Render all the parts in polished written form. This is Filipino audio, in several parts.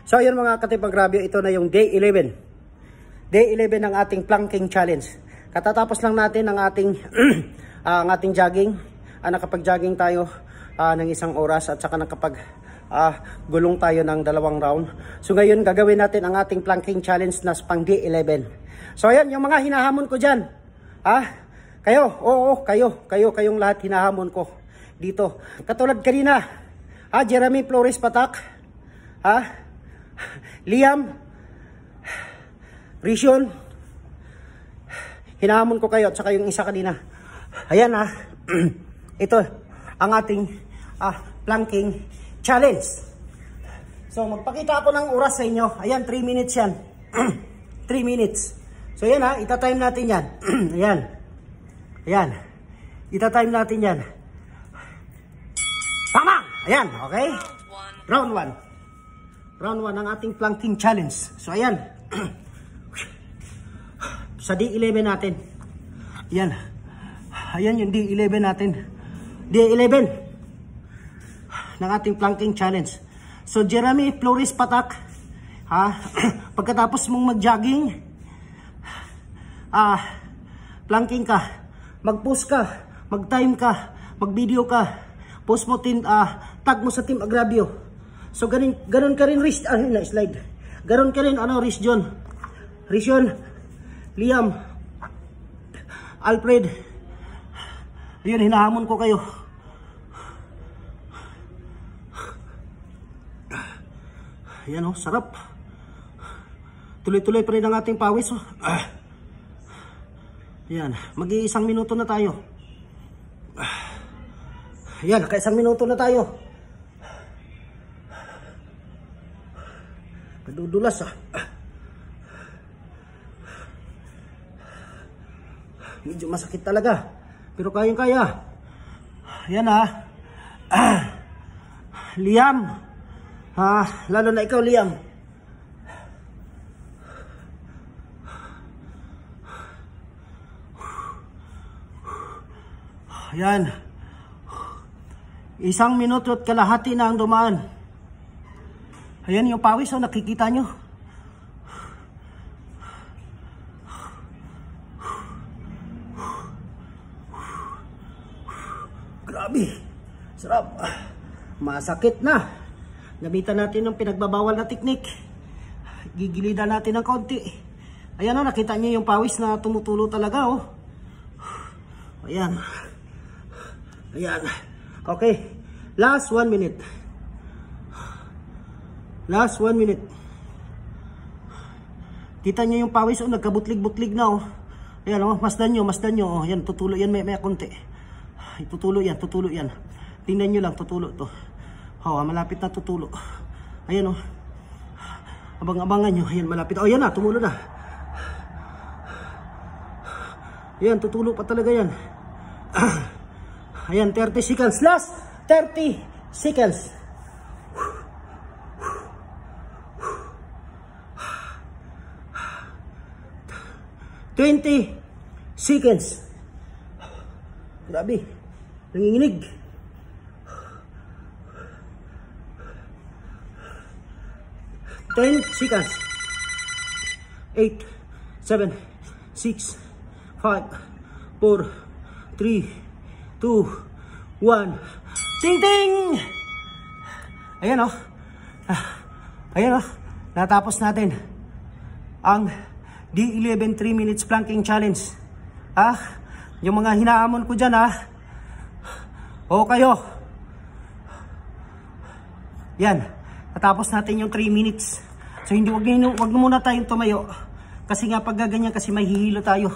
So ayun mga katipagrabyo, ito na yung day 11. Day 11 ng ating planking challenge. Katatapos lang natin ang ating ang ating jogging. Nakapag-jogging tayo ng 1 oras at saka nakapag gulong tayo ng 2 round. So ngayon gagawin natin ang ating planking challenge na pang day 11. So ayan yung mga hinahamon ko dyan. Kayo, kayong lahat hinahamon ko dito. Katulad kanina, Jeremy Flores Patak, Liam, Rishon, hinahamon ko kayo at saka yung isa kanina. Ayan ito ang ating planking challenge. So magpakita ako ng oras sa inyo. Ayan, 3 minutes yan. 3 minutes. So ayan ita-time natin yan. Ayan. Ita-time natin yan. Tama! Ayan, okay? Round 1. Round 1 ng ating planking challenge. So ayan. Sa D11 natin. Ayan. Ayan yung D11 natin. D11 ng ating planking challenge. So Jeremy Flores Patak, pagkatapos mong mag-jogging, planking ka, mag-post ka, mag-time ka, mag-video ka, post mo tag mo sa Team Agrabyo. So ganun ka rin slide. Ganun ka rin Rishon, Liam, Alfred. Ayun, hinahamon ko kayo. Ayan sarap. Tuloy-tuloy pa rin ang ating pawis. Ayan, mag-1 minuto na tayo. Ayan, naka-1 minuto na tayo. Kadudulas medyo masakit talaga, pero kayang-kaya. Ayan Liam, lalo na ikaw Liam. Ayan, 1 minuto at kalahati na ang dumaan. Ayan yung pawis, nakikita nyo. Grabe, sarap. Masakit na. Gamitan natin ng pinagbabawal na teknik. Gigilidan natin ng konti. Ayan nakita nyo yung pawis na tumutulo talaga Ayan. Okay, last 1 minute. Last 1 minute. Kita nyo yung pawis nagkabutlig-butlig na Ayan masdan nyo Ayan, tutulo yan may konti. Tutulo yan. Tingnan nyo lang, tutulo to. Malapit na tutulo. Ayan abang-abangan nyo. Ayan, malapit. Ayan tumulo na. Ayan, tutulo pa talaga yan. Ayan, 30 seconds. Last 30 seconds. 20 seconds. Grabe. Nanginginig. 10 seconds. 8, 7, 6, 5, 4, 3, 2, 1. Ting ting! Ayan Ayan natapos natin ang D11 3 minutes planking challenge. Yung mga hinaamon ko dyan kayo. Yan, natapos natin yung 3 minutes. So hindi wag muna tayong tumayo. Kasi nga pag gaganyan kasi mahihilo tayo.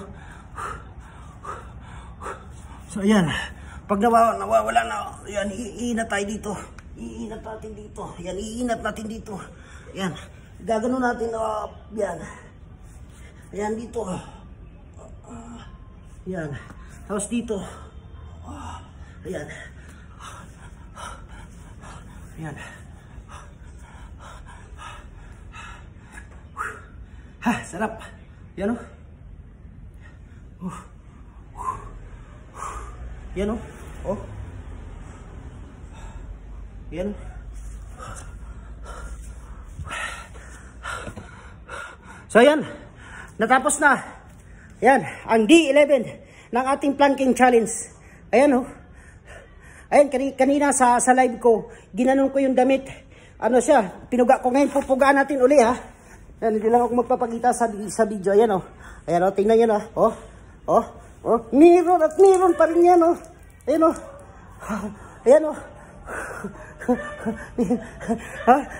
So ayan, pag nawawala na, yan, iinat tayo dito. Iinat natin dito. Yan, iinat natin dito. Yan, gagano natin yan. Ayan dito. Ayan. Tapos dito. Ayan. Ayan. Sarap. Yan Yan Yan. So ayan, natapos na. Ayan, ang D11 ng ating planking challenge. Ayan oh. Ayan, kanina sa live ko, ginanon ko yung damit. Ano siya, pinuga ko ngayon, pupugaan natin uli ha. Ayan, hindi lang ako magpapakita sa video. Ayan oh. Ayan oh, tingnan nyo na. Oh, oh, oh. Meron at meron pa rin yan oh. Ayan oh. Ayan oh.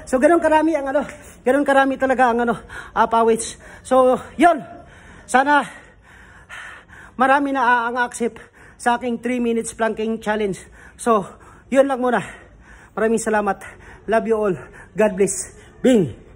So ganun karami ang ano, ganun karami talaga ang ano, pawis. So yun, sana marami na ang accept sa aking 3 minutes planking challenge. So yun lang muna. Maraming salamat. Love you all. God bless. Bing.